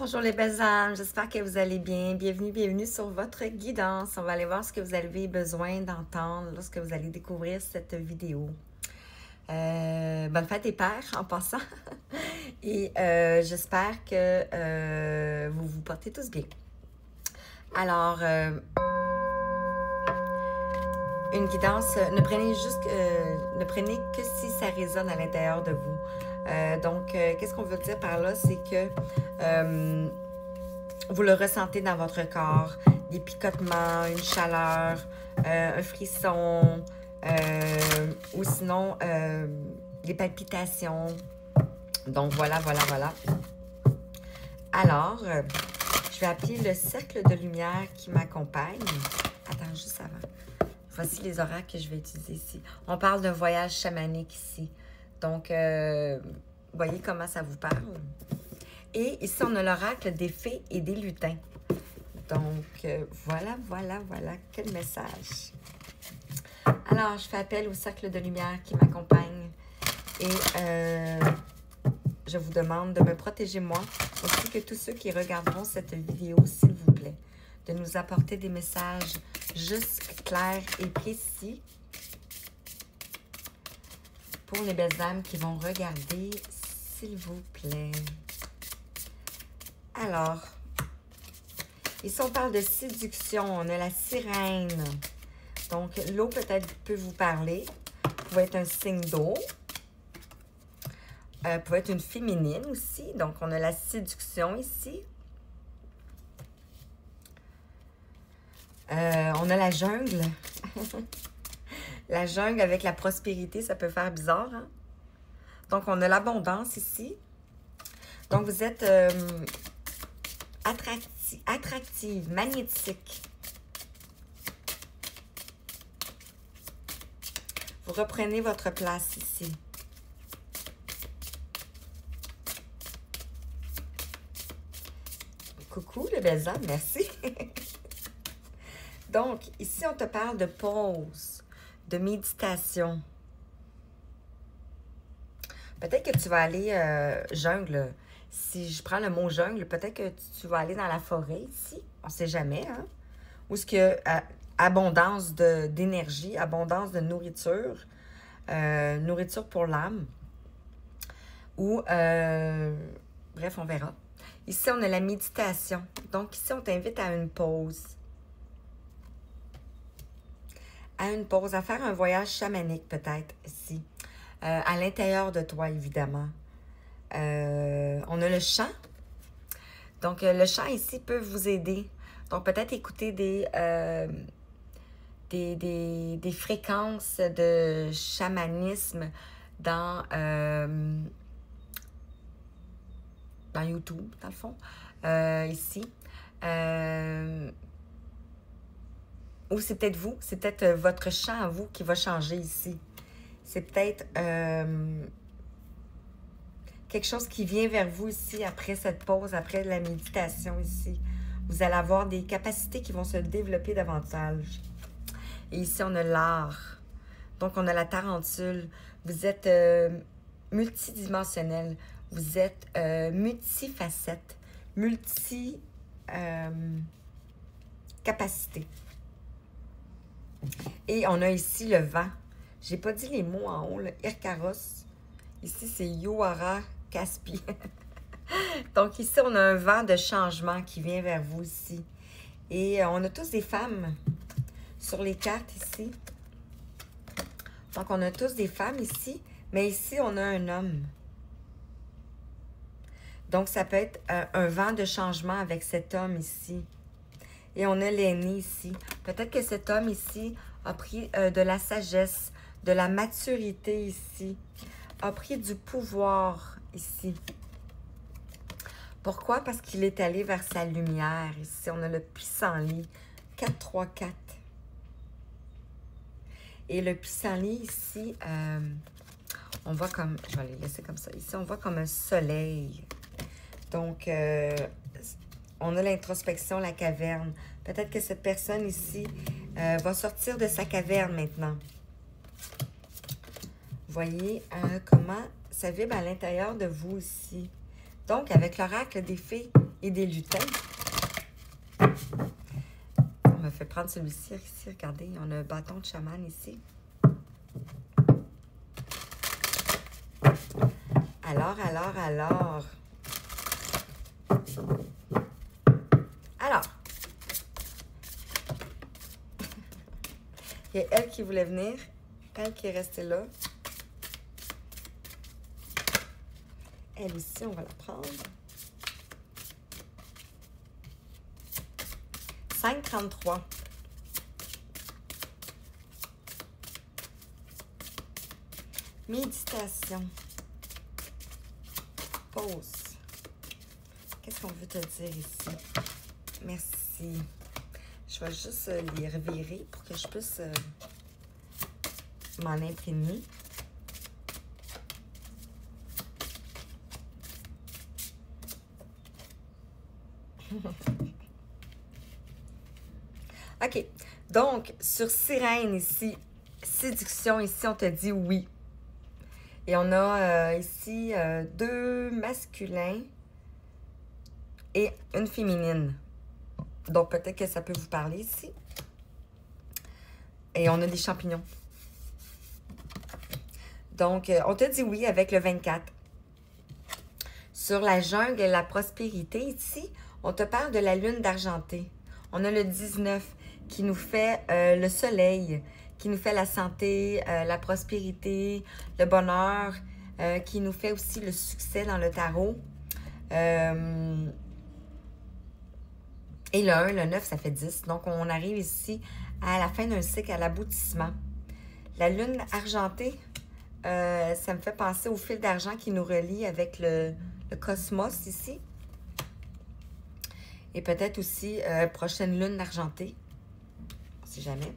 Bonjour les belles âmes, j'espère que vous allez bien. Bienvenue sur votre guidance. On va aller voir ce que vous avez besoin d'entendre lorsque vous allez découvrir cette vidéo. Bonne fête des pères en passant. Et j'espère que vous vous portez tous bien. Alors, une guidance, ne prenez que si ça résonne à l'intérieur de vous. Donc, qu'est-ce qu'on veut dire par là? C'est que vous le ressentez dans votre corps, des picotements, une chaleur, un frisson, ou sinon des palpitations. Donc, voilà. Alors, je vais appeler le cercle de lumière qui m'accompagne. Attends, juste avant. Voici les oracles que je vais utiliser ici. On parle d'un voyage chamanique ici. Donc, voyez comment ça vous parle. Et ici, on a l'oracle des fées et des lutins. Donc, voilà. Quel message. Alors, je fais appel au cercle de lumière qui m'accompagne. Et je vous demande de me protéger moi, ainsi que tous ceux qui regarderont cette vidéo, s'il vous plaît. De nous apporter des messages justes, clairs et précis pour les belles âmes qui vont regarder, s'il vous plaît. Alors, ici on parle de séduction, on a la sirène. Donc, l'eau peut-être peut vous parler, pouvait être un signe d'eau, pouvait être une féminine aussi. Donc, on a la séduction ici. On a la jungle. La jungle avec la prospérité, ça peut faire bizarre, hein? Donc, on a l'abondance ici. Donc, vous êtes attractive, magnétique. Vous reprenez votre place ici. Coucou les belles âmes, merci. Donc, ici, on te parle de pause, de méditation. Peut-être que tu vas aller jungle. Si je prends le mot jungle, peut-être que tu vas aller dans la forêt ici. On ne sait jamais, hein? Où est-ce qu'il y a abondance d'énergie, abondance de nourriture, nourriture pour l'âme. Ou, bref, on verra. Ici, on a la méditation. Donc, ici, on t'invite à une pause. À faire un voyage chamanique peut-être ici. À l'intérieur de toi, évidemment. On a le chant. Donc, le chant ici peut vous aider. Donc, peut-être écouter des fréquences de chamanisme dans YouTube, dans le fond, ici. Ou c'est peut-être vous, c'est peut-être votre chant à vous qui va changer ici. C'est peut-être quelque chose qui vient vers vous ici après cette pause, après la méditation ici. Vous allez avoir des capacités qui vont se développer davantage. Et ici, on a l'art. Donc, on a la tarentule. Vous êtes multidimensionnel. Vous êtes multifacette, capacité. Et on a ici le vent. J'ai pas dit les mots en haut, le Irkaros. Ici, c'est Yoara Caspi. Donc, ici, on a un vent de changement qui vient vers vous ici. Et on a tous des femmes sur les cartes ici. Donc, on a tous des femmes ici. Mais ici, on a un homme. Donc, ça peut être un vent de changement avec cet homme ici. Et on a l'aîné ici. Peut-être que cet homme ici a pris de la sagesse, de la maturité ici. A pris du pouvoir ici. Pourquoi? Parce qu'il est allé vers sa lumière. Ici, on a le pissenlit. 4-3-4. Et le pissenlit ici, on voit comme... Je vais les laisser comme ça. Ici, on voit comme un soleil. Donc, on a l'introspection, la caverne. Peut-être que cette personne ici va sortir de sa caverne maintenant. Voyez comment ça vibre à l'intérieur de vous ici. Donc, avec l'oracle des fées et des lutins. On m'a fait prendre celui-ci. Ici, regardez, on a un bâton de chaman ici. Alors. Il y a elle qui voulait venir. Elle qui est restée là. Elle aussi, on va la prendre. 5,33. Méditation. Pause. Qu'est-ce qu'on veut te dire ici? Merci. Je vais juste les revirer pour que je puisse m'en imprégner. OK. Donc, sur sirène ici, séduction ici, on te dit oui. Et on a ici 2 masculins et une féminine. Donc, peut-être que ça peut vous parler ici. Et on a des champignons. Donc, on te dit oui avec le 24. Sur la jungle et la prospérité ici, on te parle de la lune d'argenté. On a le 19 qui nous fait le soleil, qui nous fait la santé, la prospérité, le bonheur, qui nous fait aussi le succès dans le tarot. Et le 1, le 9, ça fait 10. Donc, on arrive ici à la fin d'un cycle, à l'aboutissement. La lune argentée, ça me fait penser au fil d'argent qui nous relie avec le cosmos ici. Et peut-être aussi prochaine lune argentée, si jamais.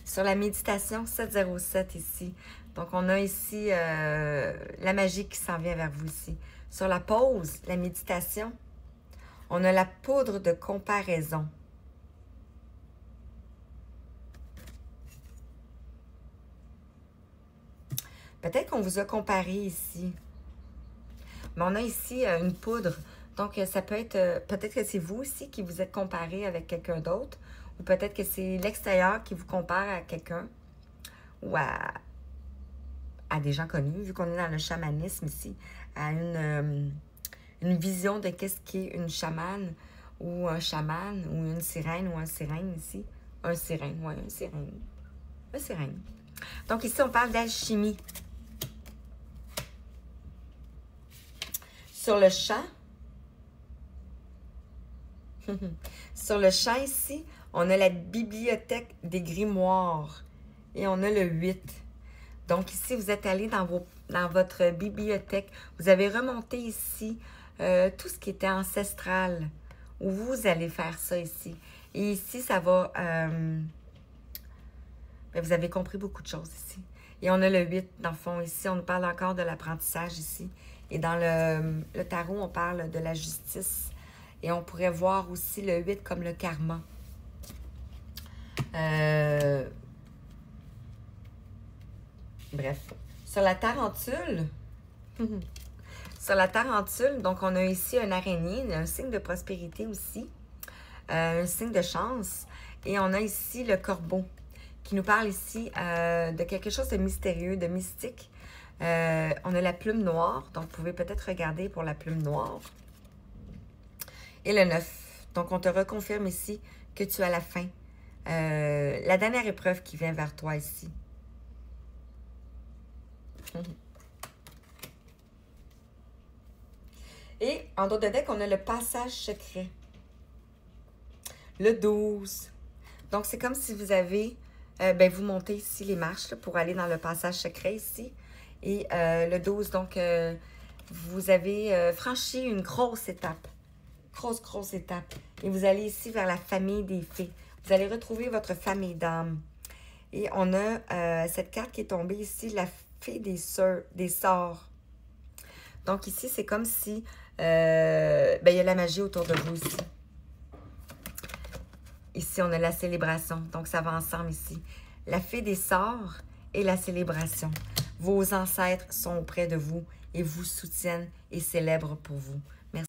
Sur la méditation, 707 ici. Donc, on a ici la magie qui s'en vient vers vous ici. Sur la pause, la méditation, on a la poudre de comparaison. Peut-être qu'on vous a comparé ici. Mais on a ici une poudre. Donc, ça peut être... peut-être que c'est vous aussi qui vous êtes comparé avec quelqu'un d'autre. Ou peut-être que c'est l'extérieur qui vous compare à quelqu'un. Ou à des gens connus, vu qu'on est dans le chamanisme ici. À une vision de qu'est-ce qu'est une chamane ou un chaman ou une sirène ou un sirène ici. Un sirène, oui, un sirène. Un sirène. Donc ici, on parle d'alchimie. Sur le champ, sur le champ ici, on a la bibliothèque des grimoires et on a le 8. Donc ici, vous êtes allé dans votre bibliothèque. Vous avez remonté ici tout ce qui était ancestral. Où vous allez faire ça ici. Et ici, ça va... vous avez compris beaucoup de choses ici. Et on a le 8 dans le fond ici. On nous parle encore de l'apprentissage ici. Et dans le tarot, on parle de la justice. Et on pourrait voir aussi le 8 comme le karma. Bref. Sur la tarentule, donc on a ici un araignée, un signe de prospérité aussi, un signe de chance. Et on a ici le corbeau, qui nous parle ici de quelque chose de mystérieux, de mystique. On a la plume noire, donc vous pouvez peut-être regarder pour la plume noire. Et le 9, donc on te reconfirme ici que tu as la fin. La dernière épreuve qui vient vers toi ici. Et en dos de deck, on a le passage secret. Le 12. Donc, c'est comme si vous avez... vous montez ici les marches là, pour aller dans le passage secret ici. Et le 12, donc, vous avez franchi une grosse étape. Grosse étape. Et vous allez ici vers la famille des fées. Vous allez retrouver votre famille d'âme. Et on a cette carte qui est tombée ici, la fée des sorts. Donc ici, c'est comme si il y a la magie autour de vous ici. Ici, on a la célébration. Donc, ça va ensemble ici. La fée des sorts et la célébration. Vos ancêtres sont auprès de vous et vous soutiennent et célèbrent pour vous.